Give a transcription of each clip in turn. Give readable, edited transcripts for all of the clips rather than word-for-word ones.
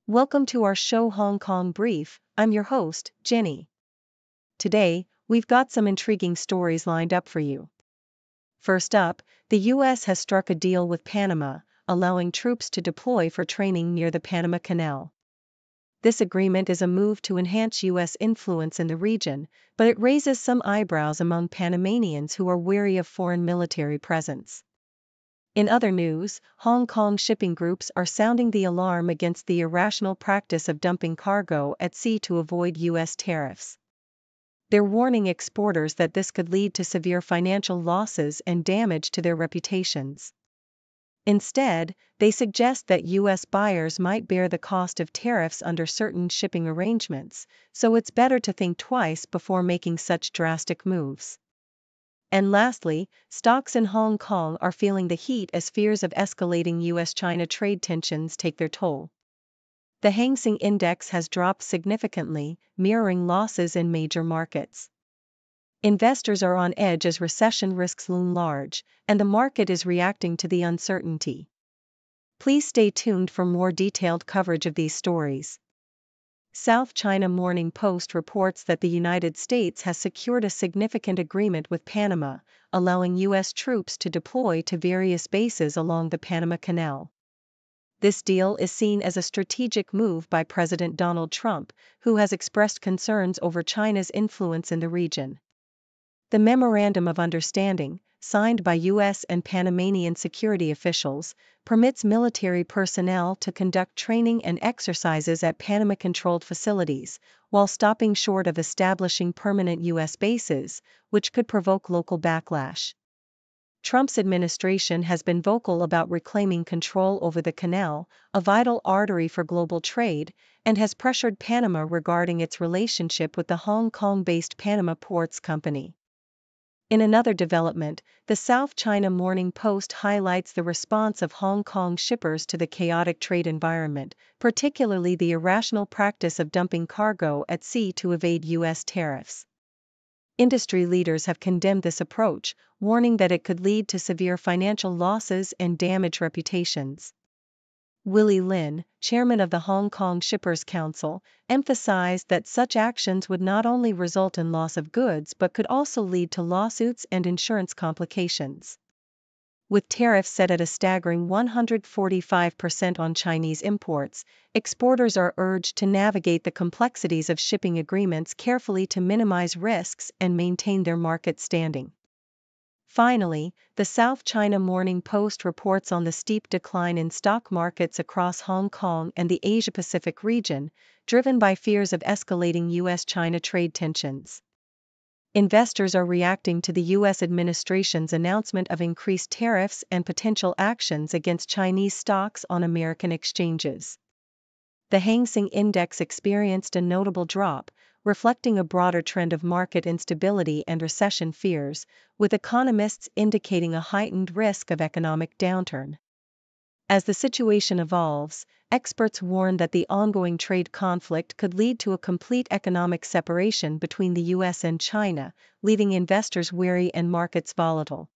Welcome to our show Hong Kong Brief. I'm your host, Jenny. Today, we've got some intriguing stories lined up for you. First up, the U.S. has struck a deal with Panama, allowing troops to deploy for training near the Panama Canal. This agreement is a move to enhance U.S. influence in the region, but it raises some eyebrows among Panamanians who are wary of foreign military presence. In other news, Hong Kong shipping groups are sounding the alarm against the irrational practice of dumping cargo at sea to avoid U.S. tariffs. They're warning exporters that this could lead to severe financial losses and damage to their reputations. Instead, they suggest that U.S. buyers might bear the cost of tariffs under certain shipping arrangements, so it's better to think twice before making such drastic moves. And lastly, stocks in Hong Kong are feeling the heat as fears of escalating U.S.-China trade tensions take their toll. The Hang Seng Index has dropped significantly, mirroring losses in major markets. Investors are on edge as recession risks loom large, and the market is reacting to the uncertainty. Please stay tuned for more detailed coverage of these stories. South China Morning Post reports that the United States has secured a significant agreement with Panama, allowing U.S. troops to deploy to various bases along the Panama Canal. This deal is seen as a strategic move by President Donald Trump, who has expressed concerns over China's influence in the region. The Memorandum of Understanding, signed by U.S. and Panamanian security officials, permits military personnel to conduct training and exercises at Panama-controlled facilities, while stopping short of establishing permanent U.S. bases, which could provoke local backlash. Trump's administration has been vocal about reclaiming control over the canal, a vital artery for global trade, and has pressured Panama regarding its relationship with the Hong Kong-based Panama Ports Company. In another development, the South China Morning Post highlights the response of Hong Kong shippers to the chaotic trade environment, particularly the irrational practice of dumping cargo at sea to evade U.S. tariffs. Industry leaders have condemned this approach, warning that it could lead to severe financial losses and damage reputations. Willie Lin, chairman of the Hong Kong Shippers Council, emphasized that such actions would not only result in loss of goods but could also lead to lawsuits and insurance complications. With tariffs set at a staggering 145% on Chinese imports, exporters are urged to navigate the complexities of shipping agreements carefully to minimize risks and maintain their market standing. Finally, the South China Morning Post reports on the steep decline in stock markets across Hong Kong and the Asia-Pacific region, driven by fears of escalating U.S.-China trade tensions. Investors are reacting to the U.S. administration's announcement of increased tariffs and potential actions against Chinese stocks on American exchanges. The Hang Seng Index experienced a notable drop, reflecting a broader trend of market instability and recession fears, with economists indicating a heightened risk of economic downturn. As the situation evolves, experts warn that the ongoing trade conflict could lead to a complete economic separation between the U.S. and China, leaving investors wary and markets volatile.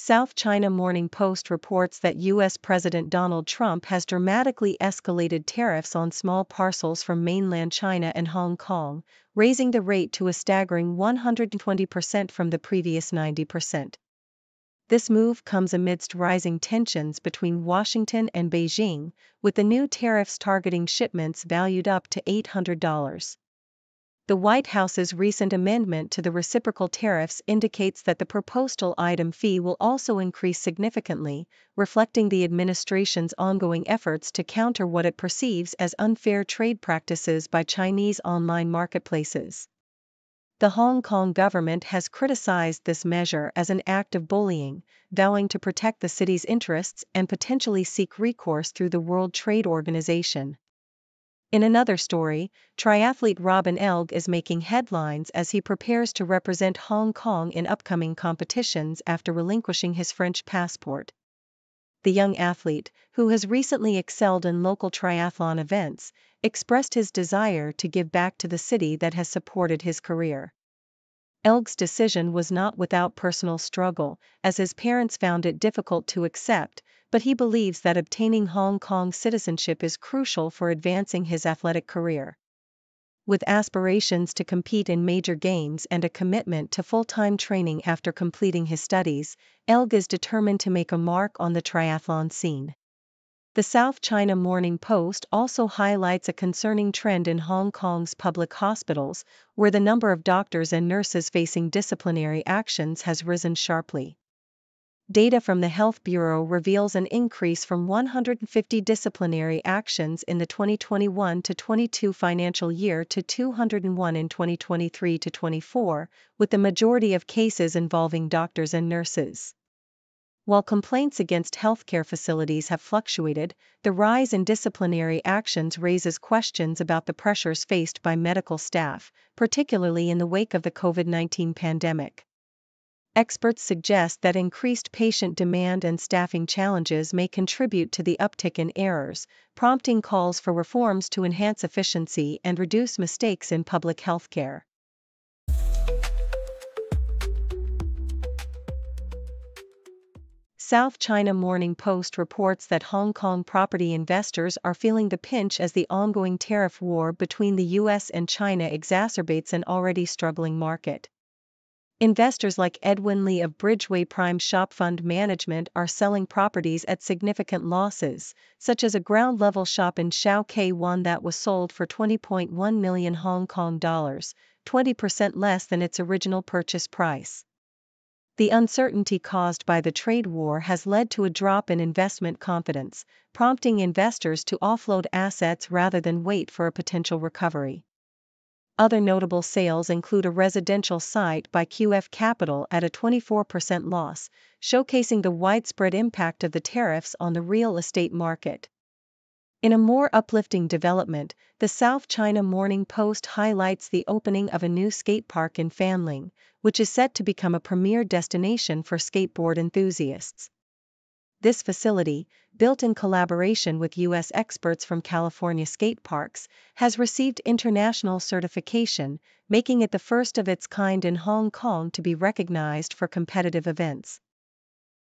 South China Morning Post reports that U.S. President Donald Trump has dramatically escalated tariffs on small parcels from mainland China and Hong Kong, raising the rate to a staggering 120% from the previous 90%. This move comes amidst rising tensions between Washington and Beijing, with the new tariffs targeting shipments valued up to $800. The White House's recent amendment to the reciprocal tariffs indicates that the proposal item fee will also increase significantly, reflecting the administration's ongoing efforts to counter what it perceives as unfair trade practices by Chinese online marketplaces. The Hong Kong government has criticized this measure as an act of bullying, vowing to protect the city's interests and potentially seek recourse through the World Trade Organization. In another story, triathlete Robin Elg is making headlines as he prepares to represent Hong Kong in upcoming competitions after relinquishing his French passport. The young athlete, who has recently excelled in local triathlon events, expressed his desire to give back to the city that has supported his career. Elg's decision was not without personal struggle, as his parents found it difficult to accept, but he believes that obtaining Hong Kong citizenship is crucial for advancing his athletic career. With aspirations to compete in major games and a commitment to full-time training after completing his studies, Elg is determined to make a mark on the triathlon scene. The South China Morning Post also highlights a concerning trend in Hong Kong's public hospitals, where the number of doctors and nurses facing disciplinary actions has risen sharply. Data from the Health Bureau reveals an increase from 150 disciplinary actions in the 2021-22 financial year to 201 in 2023-24, with the majority of cases involving doctors and nurses. While complaints against healthcare facilities have fluctuated, the rise in disciplinary actions raises questions about the pressures faced by medical staff, particularly in the wake of the COVID-19 pandemic. Experts suggest that increased patient demand and staffing challenges may contribute to the uptick in errors, prompting calls for reforms to enhance efficiency and reduce mistakes in public healthcare. South China Morning Post reports that Hong Kong property investors are feeling the pinch as the ongoing tariff war between the U.S. and China exacerbates an already struggling market. Investors like Edwin Lee of Bridgeway Prime Shop Fund Management are selling properties at significant losses, such as a ground-level shop in Shao K1 that was sold for 20.1 million Hong Kong dollars, 20% less than its original purchase price. The uncertainty caused by the trade war has led to a drop in investment confidence, prompting investors to offload assets rather than wait for a potential recovery. Other notable sales include a residential site by QF Capital at a 24% loss, showcasing the widespread impact of the tariffs on the real estate market. In a more uplifting development, the South China Morning Post highlights the opening of a new skate park in Fanling, which is set to become a premier destination for skateboard enthusiasts. This facility, built in collaboration with U.S. experts from California skate parks, has received international certification, making it the first of its kind in Hong Kong to be recognized for competitive events.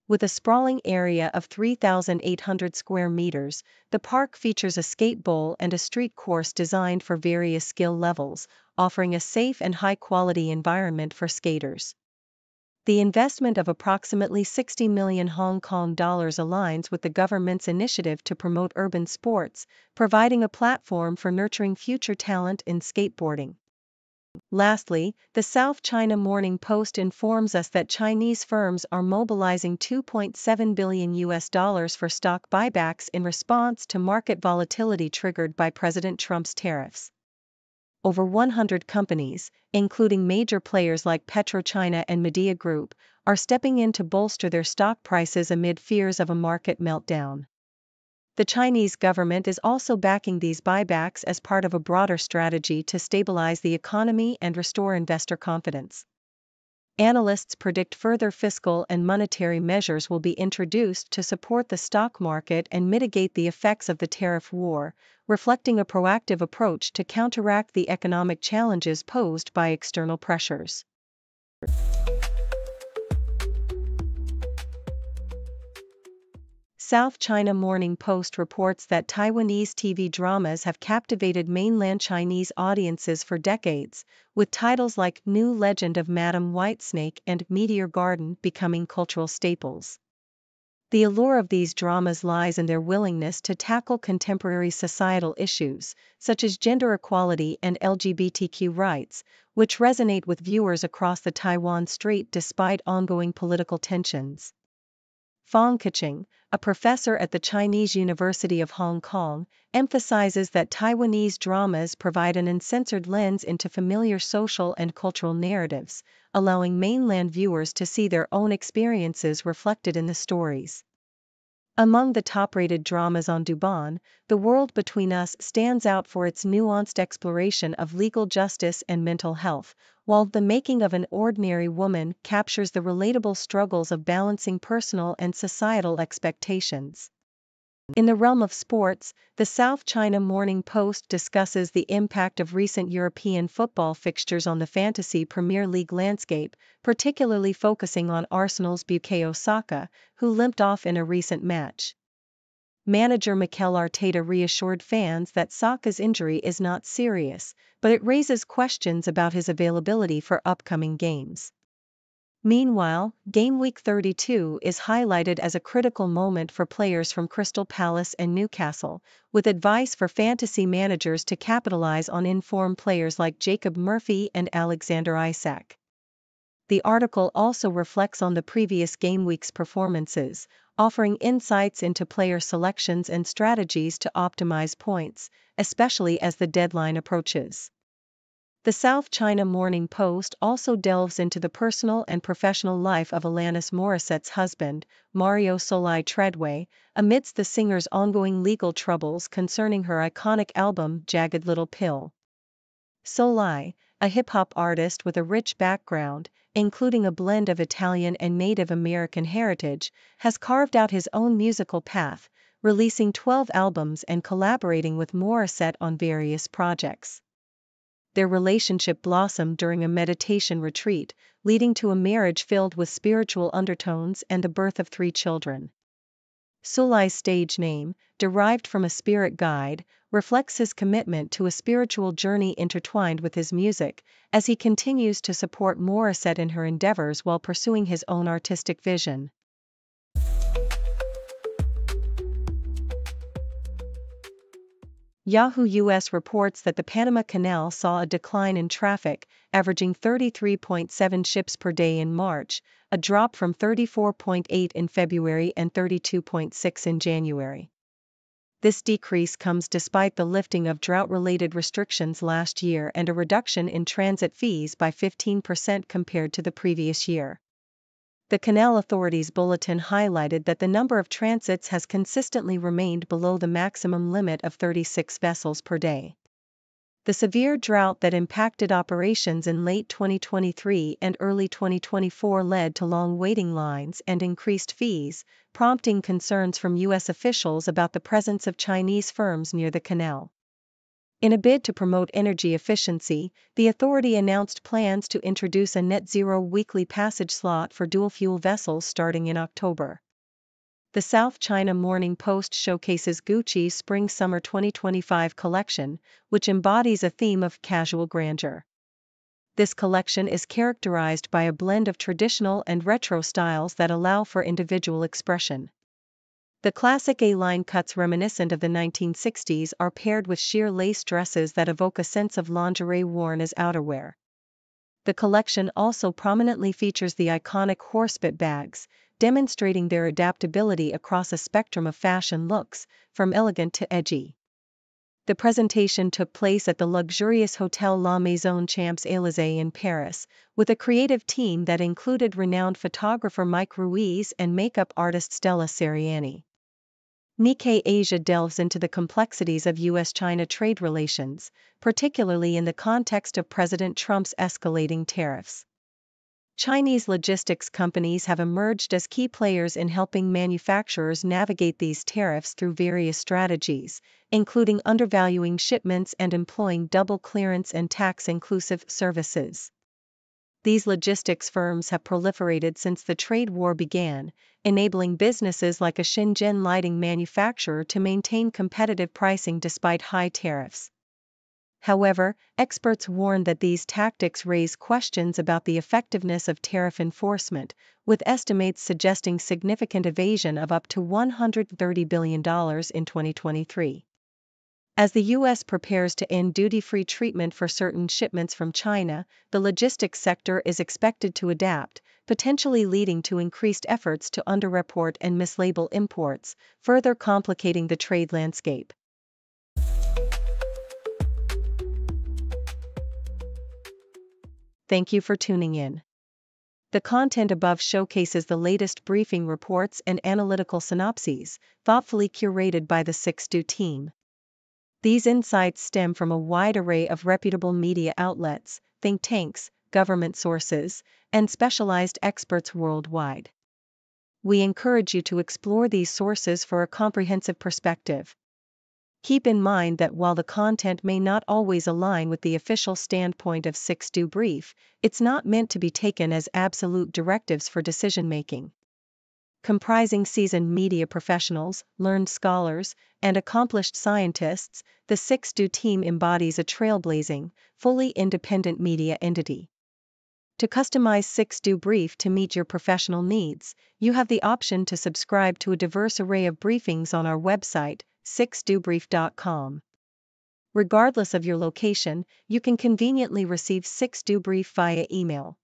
With a sprawling area of 3,800 square meters, the park features a skate bowl and a street course designed for various skill levels, offering a safe and high-quality environment for skaters. The investment of approximately 60 million Hong Kong dollars aligns with the government's initiative to promote urban sports, providing a platform for nurturing future talent in skateboarding. Lastly, the South China Morning Post informs us that Chinese firms are mobilizing $2.7 billion for stock buybacks in response to market volatility triggered by President Trump's tariffs. Over 100 companies, including major players like PetroChina and Media Group, are stepping in to bolster their stock prices amid fears of a market meltdown. The Chinese government is also backing these buybacks as part of a broader strategy to stabilize the economy and restore investor confidence. Analysts predict further fiscal and monetary measures will be introduced to support the stock market and mitigate the effects of the tariff war, reflecting a proactive approach to counteract the economic challenges posed by external pressures. South China Morning Post reports that Taiwanese TV dramas have captivated mainland Chinese audiences for decades, with titles like New Legend of Madame Whitesnake and Meteor Garden becoming cultural staples. The allure of these dramas lies in their willingness to tackle contemporary societal issues, such as gender equality and LGBTQ rights, which resonate with viewers across the Taiwan Strait despite ongoing political tensions. Fong Keqing, a professor at the Chinese University of Hong Kong, emphasizes that Taiwanese dramas provide an uncensored lens into familiar social and cultural narratives, allowing mainland viewers to see their own experiences reflected in the stories. Among the top-rated dramas on Douban, The World Between Us stands out for its nuanced exploration of legal justice and mental health, while The Making of an Ordinary Woman captures the relatable struggles of balancing personal and societal expectations. In the realm of sports, the South China Morning Post discusses the impact of recent European football fixtures on the Fantasy Premier League landscape, particularly focusing on Arsenal's Bukayo Saka, who limped off in a recent match. Manager Mikel Arteta reassured fans that Saka's injury is not serious, but it raises questions about his availability for upcoming games. Meanwhile, Game Week 32 is highlighted as a critical moment for players from Crystal Palace and Newcastle, with advice for fantasy managers to capitalize on in-form players like Jacob Murphy and Alexander Isak. The article also reflects on the previous game week's performances, offering insights into player selections and strategies to optimize points, especially as the deadline approaches. The South China Morning Post also delves into the personal and professional life of Alanis Morissette's husband, Mario Solai Treadway, amidst the singer's ongoing legal troubles concerning her iconic album Jagged Little Pill. Solai, a hip-hop artist with a rich background, including a blend of Italian and Native American heritage, has carved out his own musical path, releasing 12 albums and collaborating with Morissette on various projects. Their relationship blossomed during a meditation retreat, leading to a marriage filled with spiritual undertones and the birth of 3 children. Solai's stage name, derived from a spirit guide, reflects his commitment to a spiritual journey intertwined with his music, as he continues to support Morissette in her endeavors while pursuing his own artistic vision. Yahoo US reports that the Panama Canal saw a decline in traffic, averaging 33.7 ships per day in March, a drop from 34.8 in February and 32.6 in January. This decrease comes despite the lifting of drought-related restrictions last year and a reduction in transit fees by 15% compared to the previous year. The Canal Authority's bulletin highlighted that the number of transits has consistently remained below the maximum limit of 36 vessels per day. The severe drought that impacted operations in late 2023 and early 2024 led to long waiting lines and increased fees, prompting concerns from U.S. officials about the presence of Chinese firms near the canal. In a bid to promote energy efficiency, the authority announced plans to introduce a net-zero weekly passage slot for dual-fuel vessels starting in October. The South China Morning Post showcases Gucci's Spring-Summer 2025 collection, which embodies a theme of casual grandeur. This collection is characterized by a blend of traditional and retro styles that allow for individual expression. The classic A-line cuts reminiscent of the 1960s are paired with sheer lace dresses that evoke a sense of lingerie worn as outerwear. The collection also prominently features the iconic horsebit bags, demonstrating their adaptability across a spectrum of fashion looks, from elegant to edgy. The presentation took place at the luxurious Hotel La Maison Champs-Élysées in Paris, with a creative team that included renowned photographer Mike Ruiz and makeup artist Stella Seriani. Nikkei Asia delves into the complexities of U.S.-China trade relations, particularly in the context of President Trump's escalating tariffs. Chinese logistics companies have emerged as key players in helping manufacturers navigate these tariffs through various strategies, including undervaluing shipments and employing double clearance and tax-inclusive services. These logistics firms have proliferated since the trade war began, enabling businesses like a Shenzhen lighting manufacturer to maintain competitive pricing despite high tariffs. However, experts warn that these tactics raise questions about the effectiveness of tariff enforcement, with estimates suggesting significant evasion of up to $130 billion in 2023. As the U.S. prepares to end duty-free treatment for certain shipments from China, the logistics sector is expected to adapt, potentially leading to increased efforts to underreport and mislabel imports, further complicating the trade landscape. Thank you for tuning in. The content above showcases the latest briefing reports and analytical synopses, thoughtfully curated by the 6Do team. These insights stem from a wide array of reputable media outlets, think tanks, government sources, and specialized experts worldwide. we encourage you to explore these sources for a comprehensive perspective. Keep in mind that while the content may not always align with the official standpoint of 6Do Brief, it's not meant to be taken as absolute directives for decision-making. Comprising seasoned media professionals, learned scholars, and accomplished scientists, the 6Do team embodies a trailblazing, fully independent media entity. To customize 6Do Brief to meet your professional needs, you have the option to subscribe to a diverse array of briefings on our website, 6dobrief.com. Regardless of your location, you can conveniently receive 6Do Brief via email.